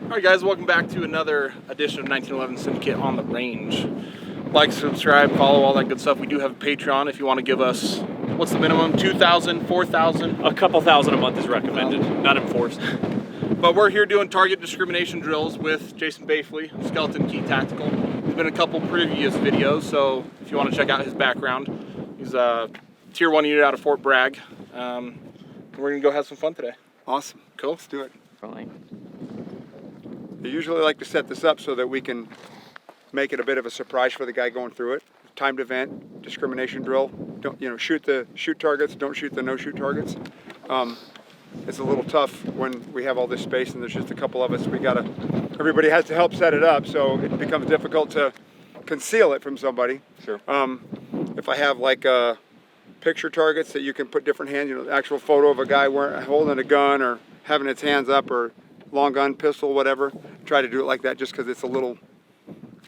Alright guys, welcome back to another edition of 1911 Syndicate on the range. Like, subscribe, follow, all that good stuff. We do have a Patreon if you want to give us, what's the minimum, 2,000, 4,000? A couple thousand a month is recommended, not enforced. But we're here doing target discrimination drills with Jason Beighley, Skeleton Key Tactical. There's been a couple previous videos, so if you want to check out his background. He's a Tier 1 unit out of Fort Bragg. We're going to go have some fun today. Awesome. Cool. Let's do it. Fine. I usually like to set this up so that we can make it a bit of a surprise for the guy going through it. Timed event, discrimination drill. Don't, you know, shoot targets, don't shoot the no-shoot targets. It's a little tough when we have all this space and there's just a couple of us. Everybody has to help set it up, so it becomes difficult to conceal it from somebody. Sure. If I have like picture targets that you can put different hands, you know, actual photo of a guy holding a gun or having its hands up, or long gun, pistol, whatever. Try to do it like that just because it's a little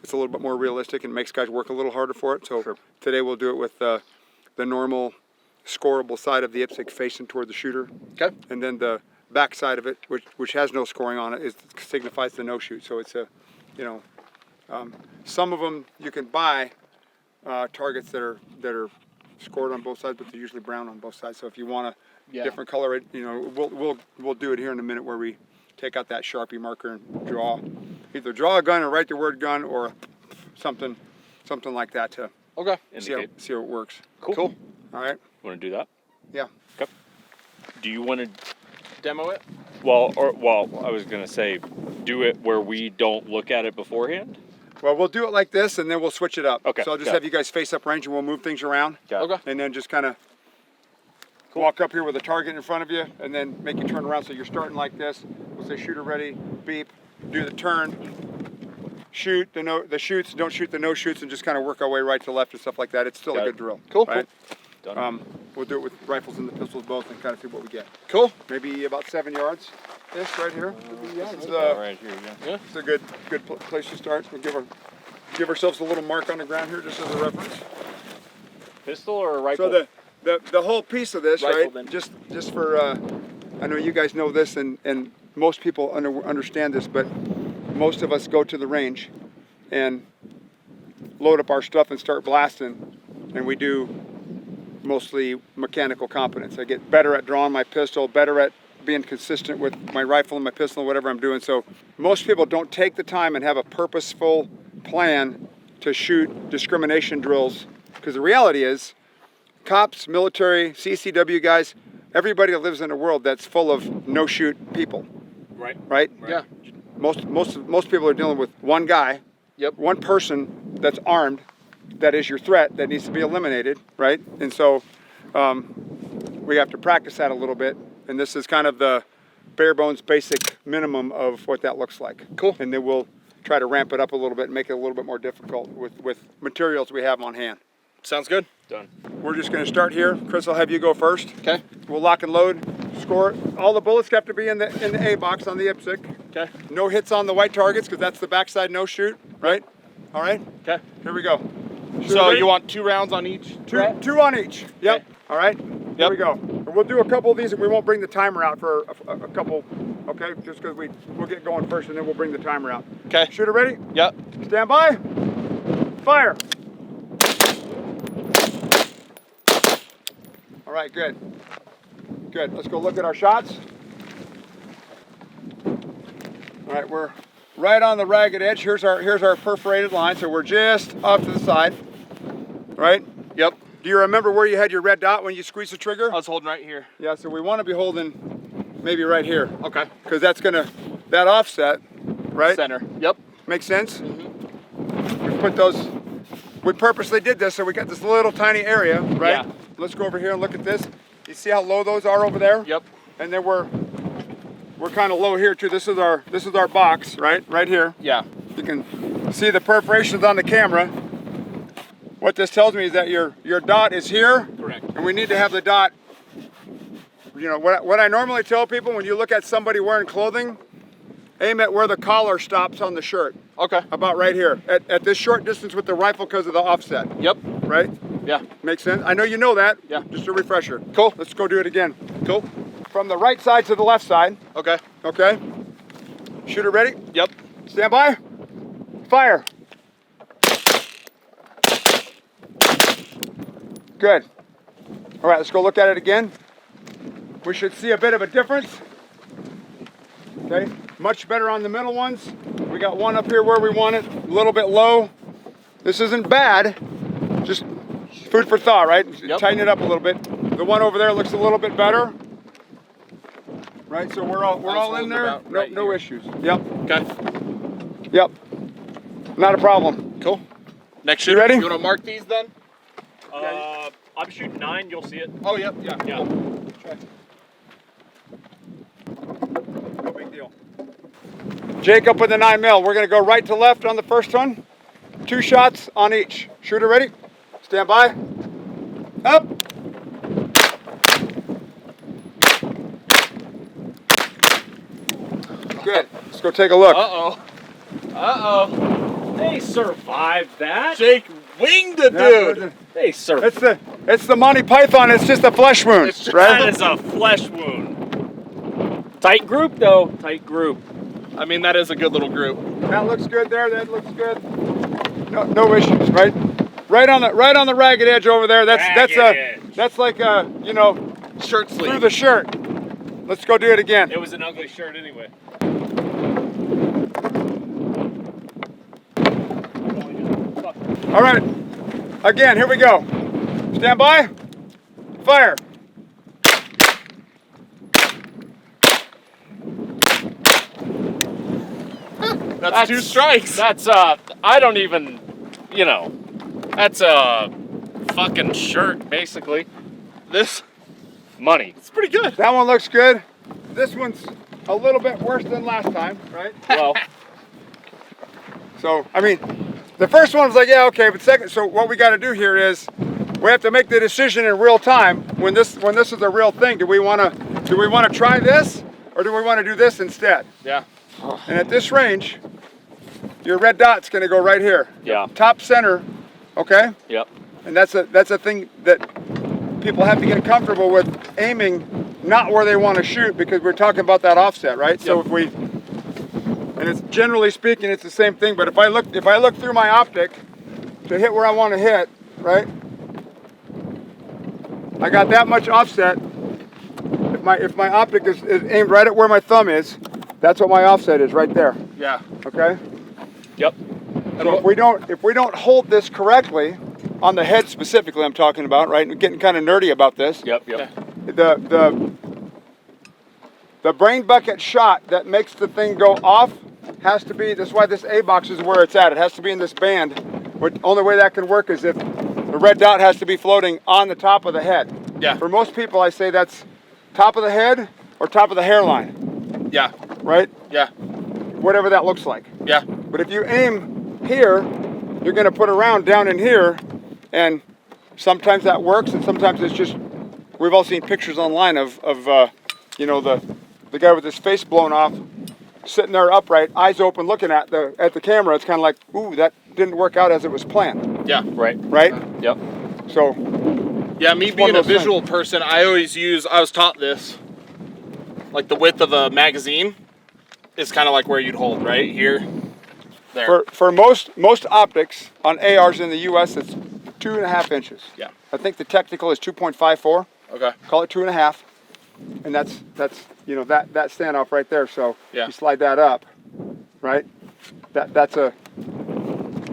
bit more realistic and makes guys work a little harder for it. So sure. Today we'll do it with the normal scoreable side of the IPSC facing toward the shooter. Okay. And then the back side of it, which has no scoring on it, signifies the no shoot. So it's some of them you can buy targets that are scored on both sides, but they're usually brown on both sides. So if you want a different color, you know, we'll do it here in a minute where we take out that Sharpie marker and either draw a gun or write the word gun or something like that to see how it works. Cool. All right. Want to do that? Yeah. Okay. Do you want to Demo it? Well, I was gonna say, do it where we don't look at it beforehand. Well, we'll do it like this, and then we'll switch it up. Okay. So I'll just have you guys face up range, and we'll move things around. Okay. And then just kind of walk up here with a target in front of you, and then make you turn around. So you're starting like this. We'll say shooter ready, beep, do the turn, shoot the shoots, don't shoot the no shoots, and just kind of work our way right to left and stuff like that. It's still a good drill. Cool. Right? Cool. Done. We'll do it with rifles and the pistols both, and kind of see what we get. Cool. Maybe about 7 yards. This right here. Right here. Yeah. It's a good place to start. We'll give ourselves a little mark on the ground here, just as a reference. Pistol or rifle? So the whole piece of this, rifle, right? then. Just for I know you guys know this, and most people understand this, but most of us go to the range and load up our stuff and start blasting, and we do mostly mechanical competence. I get better at drawing my pistol, better at being consistent with my rifle and my pistol and whatever I'm doing. So most people don't take the time and have a purposeful plan to shoot discrimination drills, because the reality is cops, military, CCW guys, everybody that lives in a world that's full of no-shoot people. Right? Yeah. Most people are dealing with one guy, one person that's armed, that is your threat, that needs to be eliminated, right? And so we have to practice that a little bit, and this is kind of the bare bones basic minimum of what that looks like. Cool. And then we'll try to ramp it up a little bit and make it a little bit more difficult with materials we have on hand. Sounds good. Done. We're just going to start here. Chris, I'll have you go first. Okay. We'll lock and load, score. All the bullets have to be in the A box on the IPSC. Okay. No hits on the white targets, because that's the backside no shoot, right? All right? Okay. Here we go. So you want 2 rounds on each? Two on each. Yep. Okay. All right? Here we go. And we'll do a couple of these, and we won't bring the timer out for a couple, okay? Just because we'll get going first, and then we'll bring the timer out. Okay. Shooter ready? Yep. Stand by. Fire. All right, good. Good. Let's go look at our shots. All right, we're right on the ragged edge. Here's our perforated line, so we're just off to the side. Right? Yep. Do you remember where you had your red dot when you squeezed the trigger? I was holding right here. Yeah, so we want to be holding maybe right here. Okay. Because that's that offset, right? Center. Yep. Makes sense? Mm-hmm. We purposely did this so we got this little tiny area, right? Yeah. Let's go over here and look at this. You see how low those are over there? Yep. And then we're kind of low here too. This is our box, right? Right here. Yeah. You can see the perforations on the camera. What this tells me is that your dot is here. Correct. And we need to have the dot, you know, what I normally tell people when you look at somebody wearing clothing, aim at where the collar stops on the shirt. Okay. About right here, at this short distance with the rifle because of the offset. Yep. Right? Yeah. Makes sense? I know you know that. Yeah. Just a refresher. Cool. Let's go do it again. Cool. From the right side to the left side. Okay. Okay? Shooter ready? Yep. Stand by. Fire. Good. All right, let's go look at it again. We should see a bit of a difference. Okay, much better on the middle ones. We got one up here where we want it, a little bit low. This isn't bad, just food for thought, right? Yep. Tighten it up a little bit. The one over there looks a little bit better. Right, so we're all in there. No issues. Yep. Okay. Yep. Not a problem. Cool. Next You shooter. ready? You want to mark these then? I'm shooting 9. You'll see it. Oh, yep. Yeah. Yeah. Try. No big deal. Jacob with the 9mm. We're gonna go right to left on the first one. 2 shots on each. Shooter ready? Stand by. Up. Good. Let's go take a look. Uh-oh. Uh-oh. They survived that. Jake winged the dude. They survived. It's the Monty Python. It's just a flesh wound, It's just- right? That is a flesh wound. Tight group though. Tight group. I mean, that is a good little group. That looks good there. That looks good. No issues, right? Right on the ragged edge over there. That's like a, you know, Shirt sleeve. through the shirt. Let's go do it again. It was an ugly shirt anyway. All right. Again, here we go. Stand by. Fire. That's 2 strikes. That's I don't even, you know, that's a fucking shirt basically. This, Money. it's pretty good. That one looks good. This one's a little bit worse than last time, right? Well, So, I mean, the first one was like, yeah, okay, but second, so what we got to do here is we have to make the decision in real time when this is a real thing. Do we want to try this or do we want to do this instead? Yeah. And at this range, your red dot's going to go right here. yeah. Top center, okay? Yep. And that's a thing that people have to get comfortable with aiming not where they want to shoot because we're talking about that offset, right? So if we, and it's generally speaking, it's the same thing. But if I look through my optic to hit where I want to hit, right? I got that much offset. If my optic is aimed right at where my thumb is, that's what my offset is right there. Yeah. Okay. Yep. So if we don't hold this correctly, on the head specifically, I'm talking about, right? I'm getting kind of nerdy about this. Yep. Yep. The brain bucket shot that makes the thing go off has to be. That's why this A box is where it's at. It has to be in this band. The only way that can work is if the red dot has to be floating on the top of the head. Yeah. For most people, I say that's top of the head or top of the hairline, Yeah. right? Yeah. Whatever that looks like. Yeah. But if you aim here, you're going to put a round down in here, and sometimes that works, and sometimes it's just. We've all seen pictures online of you know, the guy with his face blown off, sitting there upright, eyes open, looking at the camera. It's kind of like, ooh, that didn't work out as it was planned. Yeah. Right. Right? Yep. So. Yeah, me It's one being of a those things. visual person, I was taught this, like the width of a magazine is kind of like where you'd hold, right? Here, there. For most optics on ARs in the US, it's 2.5 inches. Yeah. I think the technical is 2.54. Okay. Call it 2.5, and that's you know that standoff right there. So Yeah. you slide that up, right?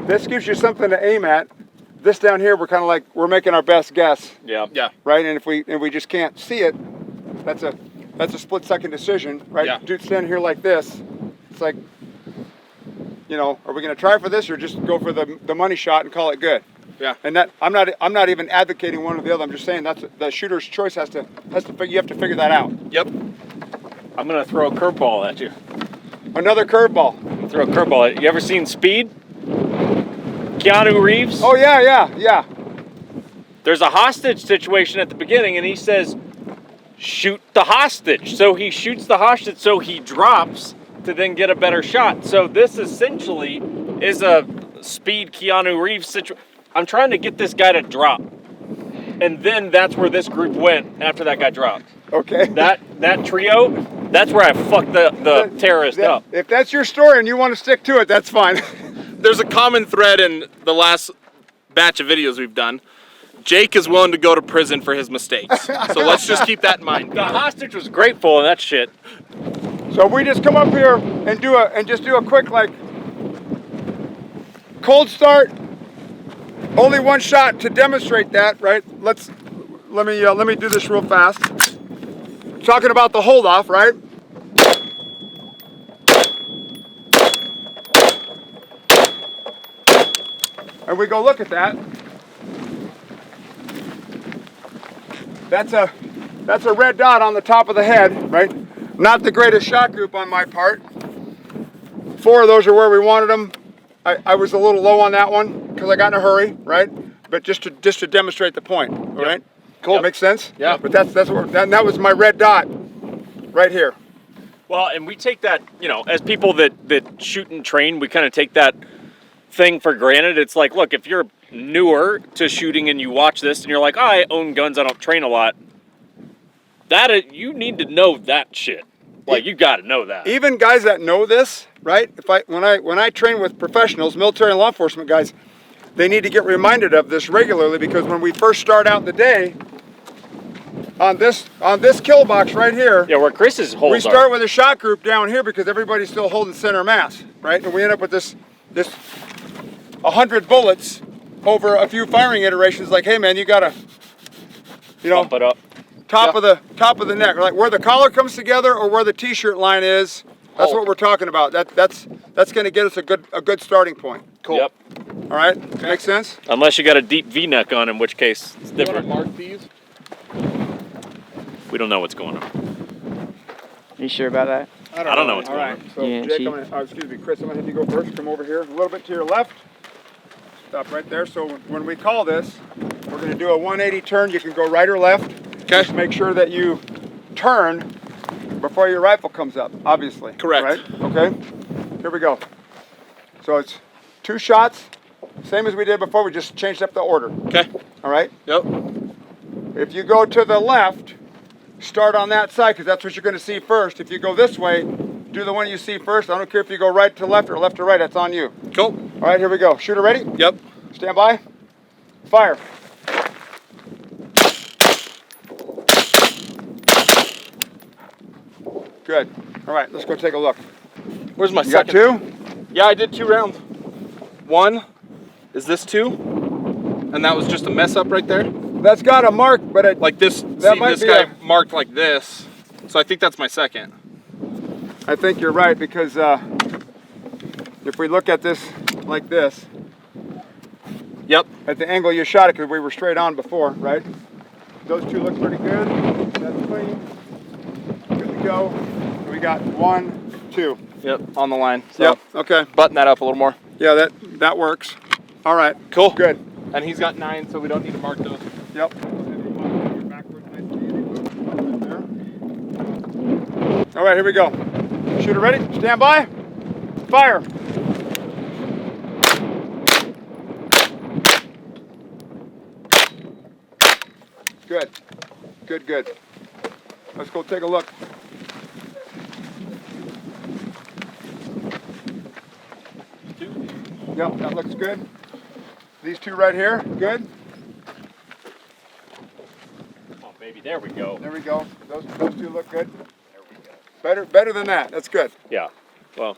This gives you something to aim at. This down here, we're kind of like we're making our best guess, Yeah. Yeah. right? And if we just can't see it, that's a split-second decision, right? Yeah. Dude standing here like this, it's like, you know, are we going to try for this or just go for the money shot and call it good? Yeah. And that I'm not even advocating one or the other. I'm just saying that's the shooter's choice you have to figure that out. Yep. I'm gonna throw a curveball at you. Another curveball. Throw a curveball at you. You ever seen Speed? Keanu Reeves? Oh yeah. There's a hostage situation at the beginning, and he says, shoot the hostage. So he shoots the hostage, so he drops to then get a better shot. So this essentially is a Speed Keanu Reeves situation. I'm trying to get this guy to drop. And then that's where this group went after that guy dropped. Okay. That trio, That's where I fucked the terrorist up. If that's your story and you want to stick to it, that's fine. There's a common thread in the last batch of videos we've done. Jake is willing to go to prison for his mistakes. So let's just keep that in mind. The hostage was grateful and that shit. So we just come up here and just do a quick like cold start. Only one shot to demonstrate that, right? Let me do this real fast. Talking about the hold off, right? And we go look at that. That's a red dot on the top of the head, right? Not the greatest shot group on my part. 4 of those are where we wanted them. I was a little low on that one because I got in a hurry, right? But just to demonstrate the point, all right? Cool. Makes sense? Yeah. But that was my red dot right here. Well, and we take that, you know, as people that shoot and train, we kind of take that thing for granted. It's like, look, if you're newer to shooting and you watch this and you're like, oh, I own guns, I don't train a lot. You need to know that shit. Like, you got to know that. Even guys that know this, right? When I train with professionals, military and law enforcement guys, they need to get reminded of this regularly, because when we first start out the day, on this kill box right here, yeah, where Chris's holds we start with a shot group down here because everybody's still holding center mass, right? And we end up with this 100 bullets over a few firing iterations. Like, hey man, you gotta, you know, bump it up. Top of the neck, like where the collar comes together or where the t-shirt line is. That's what we're talking about. That's going to get us a good starting point. Cool. Yep. All right. Okay. Makes sense. Unless you got a deep V-neck on, in which case it's different. You want to mark these? We don't know what's going on. You sure about that? I don't know what's going on. So Yeah, Jake, excuse me, Chris, I'm going to have you go first. Come over here a little bit to your left. Stop right there. So when we call this, we're going to do a 180 turn. You can go right or left. Okay. Just make sure that you turn before your rifle comes up, obviously. Correct. Right? Okay. Here we go. So it's 2 shots, same as we did before. We just changed up the order. Okay. All right. Yep. If you go to the left, start on that side because that's what you're going to see first. If you go this way, do the one you see first. I don't care if you go right to left or left to right. That's on you. Cool. All right. Here we go. Shooter ready? Yep. Stand by. Fire. Good. All right, let's go take a look. Where's my You got second? 2? Yeah, I did 2 rounds. 1, is this 2? And that was just a mess up right there? That's got a mark, but it, Like this, That see might this be guy marked like this. So I think that's my second. I think you're right because if we look at this like this, Yep. at the angle you shot it, because we were straight on before, right? Those 2 look pretty good. That's clean. Good to go. We got 1, 2. Yep, on the line. So Yep. Okay. button that up a little more. Yeah, that works. All right. Cool. Good. And he's got 9, so we don't need to mark those. Yep. All right, here we go. Shooter ready? Stand by. Fire. Good. Good, good. Let's go take a look. Yep, that looks good. These 2 right here, good. Oh, baby, there we go. There we go. Those 2 look good. There we go. Better than that. That's good. Yeah. Well,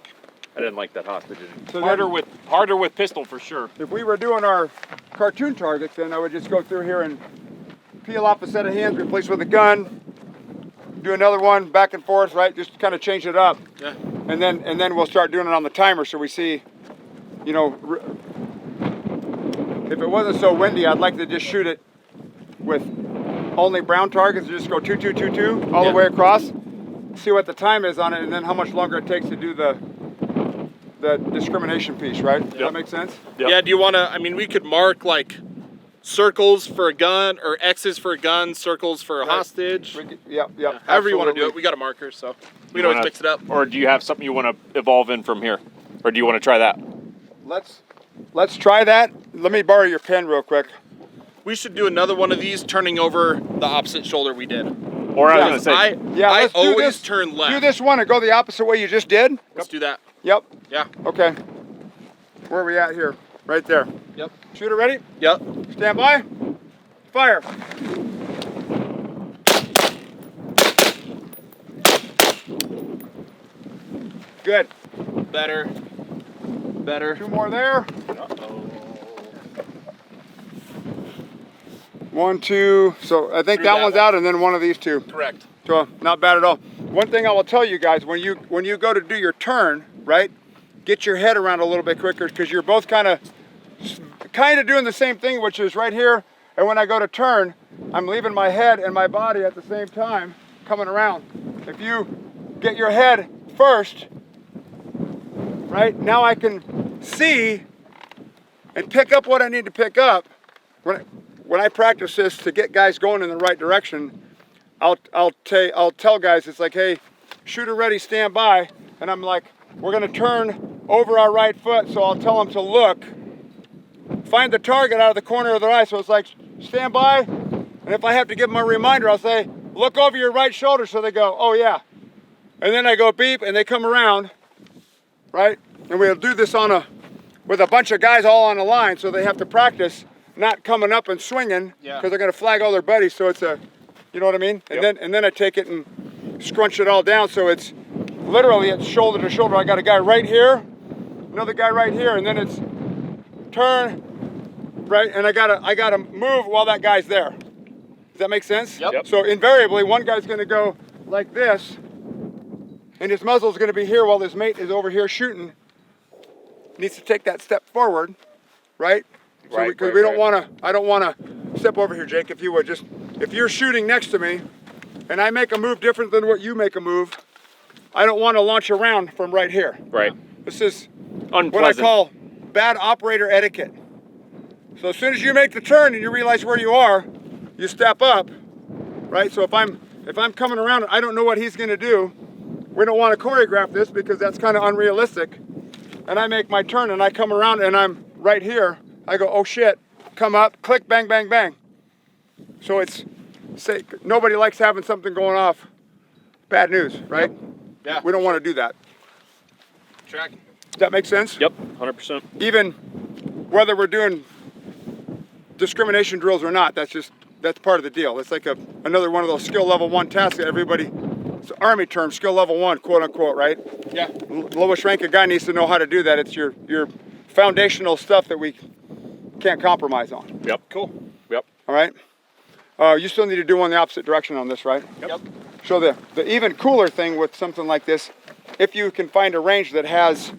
I didn't like that hostage. So Harder with pistol for sure. If we were doing our cartoon targets, then I would just go through here and peel off a set of hands, replace with a gun, do another one, back and forth, right? Just kind of change it up. Yeah. And then we'll start doing it on the timer so we see, you know, if it wasn't so windy, I'd like to just shoot it with only brown targets, just go 2, 2, 2, 2 all the way across, see what the time is on it, and then how much longer it takes to do the discrimination piece, right? Does that make sense? Yep. Yeah, do you want to, I mean, we could mark like circles for a gun or X's for a gun, circles for a hostage. Yep. However you want to do absolutely. it. We got a marker, so we You can always wanna- mix it up. Or do you have something you want to evolve in from here? Or do you want to try that? Let's try that. Let me borrow your pen real quick. We should do another one of these turning over the opposite shoulder we did. Or I Yeah. was going to say, I let's do always this. turn left. Do this one and go the opposite way you just did. Let's do that. Yep. Yeah. Okay. Where are we at here? Right there. Yep. Shooter ready? Yep. Stand by. Fire. Good. Better. Better. 2 more there. uh-oh. 1, 2. So I think Through that that one's one. out, and then one of these 2. Correct. So not bad at all. One thing I will tell you guys, when you go to do your turn, right, get your head around a little bit quicker, because you're both kind of doing the same thing, which is right here. And when I go to turn, I'm leaving my head and my body at the same time coming around. If you get your head first, right, now I can see and pick up what I need to pick up. When I practice this to get guys going in the right direction, I'll tell guys, it's like, hey, shooter ready, stand by. And I'm like, we're gonna turn over our right foot, so I'll tell them to look, find the target out of the corner of their eye. So it's like, stand by, and if I have to give them a reminder, I'll say, look over your right shoulder, so they go, oh yeah. And then I go beep, and they come around, right? And we'll do this with a bunch of guys all on the line, so they have to practice not coming up and swinging, because they're gonna flag all their buddies, so it's you know what I mean? Yep. And then I take it and scrunch it all down, so it's literally it's shoulder to shoulder. I got a guy right here, another guy right here, and then it's turn, right? And I gotta move while that guy's there. Does that make sense? Yep. So invariably, one guy's gonna go like this, and his muzzle's gonna be here while his mate is over here shooting. Needs to take that step forward, right? So Right, because right, we don't right. wanna, I don't wanna step over here, Jake, if you would. Just, if you're shooting next to me, and I make a move different than what you make a move, I don't wanna launch around from right here. Right. This is Unpleasant. what I call bad operator etiquette. So as soon as you make the turn and you realize where you are, you step up, right? So if I'm coming around and I don't know what he's gonna do, we don't wanna choreograph this because that's kind of unrealistic. And I make my turn and I come around and I'm right here, I go, oh shit, come up, click, bang, bang, bang. So nobody likes having something going off. Bad news, right? Yeah. We don't want to do that. Tracking. Does that make sense? Yep, 100%. Even whether we're doing discrimination drills or not, that's part of the deal. It's like another one of those skill level 1 tasks that everybody, it's an Army term, skill level 1, quote unquote, right? Yeah. Lowest ranking guy needs to know how to do that. It's your foundational stuff that we can't compromise on. Yep. Cool. Yep. All right? You still need to do one the opposite direction on this, right? Yep. So the even cooler thing with something like this, if you can find a range that has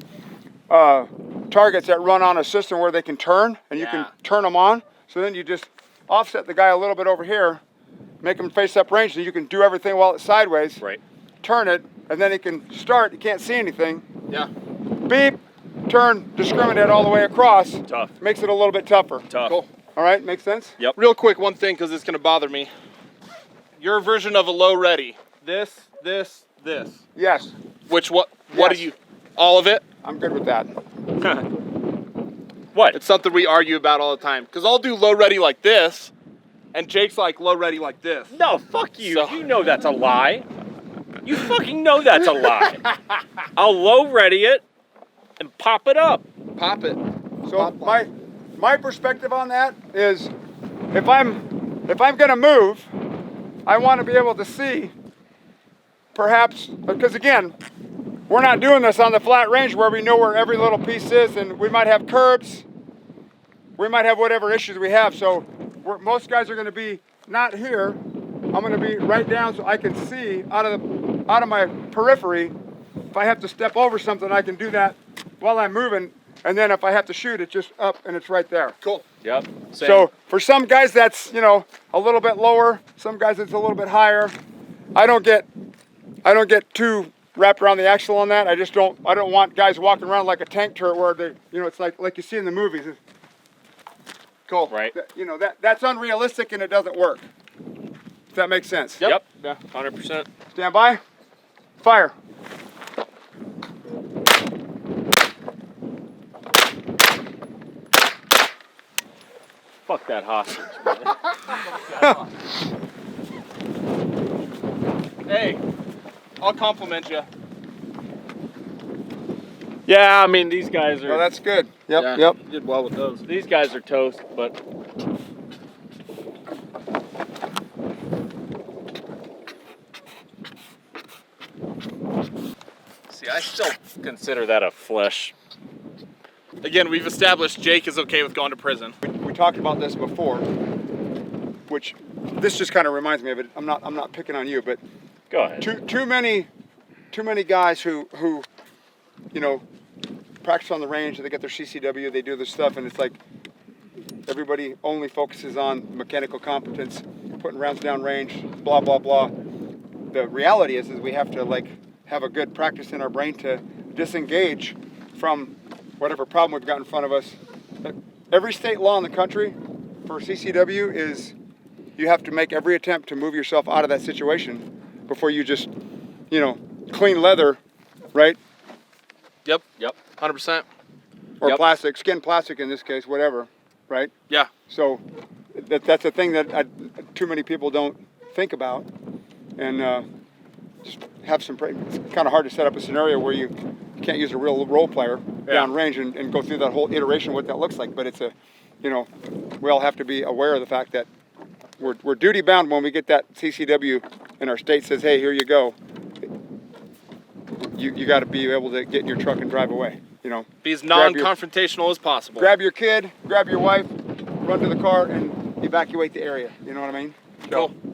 targets that run on a system where they can turn, and you can turn them on, so then you just offset the guy a little bit over here, make him face up range, so you can do everything while it's sideways, Right. turn it, and then he can start, you can't see anything, Yeah. beep, turn, discriminate all the way across. Tough. Makes it a little bit tougher. Tough. Cool. All right, makes sense? Yep. Real quick, one thing, because it's going to bother me. Your version of a low ready. This. Yes, What Yes. do you, all of it? I'm good with that. What? It's something we argue about all the time. Because I'll do low ready like this, and Jake's like low ready like this. No, fuck you. So- You know that's a lie. You fucking know that's a lie. I'll low ready it and pop it up. Pop it. So my perspective on that is, if I'm gonna move, I want to be able to see, perhaps, because again, we're not doing this on the flat range where we know where every little piece is, and we might have curbs, we might have whatever issues we have. So most guys are going to be not here. I'm going to be right down so I can see out of my periphery. If I have to step over something, I can do that while I'm moving. And then if I have to shoot, it's just up and it's right there. Cool. Yep. Same. So for some guys that's, a little bit lower. Some guys it's a little bit higher. I don't get too wrapped around the axle on that. I don't want guys walking around like a tank turret where they, it's like you see in the movies. Cool. Right. That's unrealistic and it doesn't work. Does that make sense? Yep. Yeah. 100%. Stand by. Fire. Fuck that hostage, man. Hey, I'll compliment you. Yeah, I mean, these guys are... Oh, that's good. Yep, Yeah, yep. you did well with those. These guys are toast, but... See, I still consider that a flesh. Again, we've established Jake is okay with going to prison. We talked about this before, which this just kind of reminds me of it. I'm not picking on you, but Go ahead. too many guys who you know, practice on the range, they get their CCW, they do this stuff, and it's like everybody only focuses on mechanical competence, putting rounds down range, blah blah blah. The reality is we have to like have a good practice in our brain to disengage from whatever problem we've got in front of us. Every state law in the country for CCW is you have to make every attempt to move yourself out of that situation before you just, you know, clean leather, right? Yep, 100%. Or Yep. plastic, skin plastic in this case, whatever, right? Yeah. So that's a thing that too many people don't think about, and just have some. It's kind of hard to set up a scenario where you can't use a real role player down range and go through that whole iteration of what that looks like. But it's a, you know, we all have to be aware of the fact that we're duty bound when we get that CCW and our state says, hey, here you go. You got to be able to get in your truck and drive away. You know, Be as Grab your- non-confrontational as possible. grab your kid, grab your wife, run to the car, and evacuate the area. You know what I mean? So, Cool.